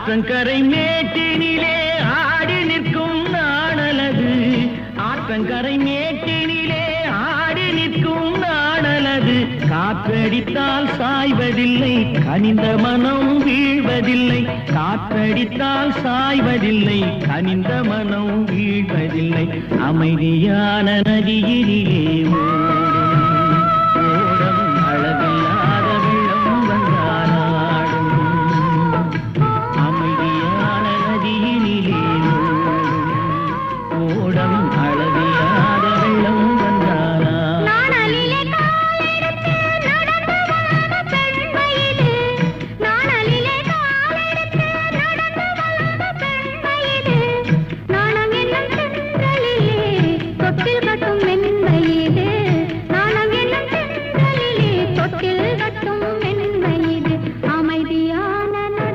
ஆற்றங்கரை மேட்டினிலே ஆடி நிற்கும் நாணலது. ஆற்றங்கரை மேட்டினிலே ஆடி நிற்கும் நாணலது. காற்றடித்தால் சாய்வதில்லை, கனிந்த மனம் வீழ்வதில்லை. காற்றடித்தால் சாய்வதில்லை, கனிந்த மனம் வீழ்வதில்லை. அமைதியான நதியினிலே ஓடு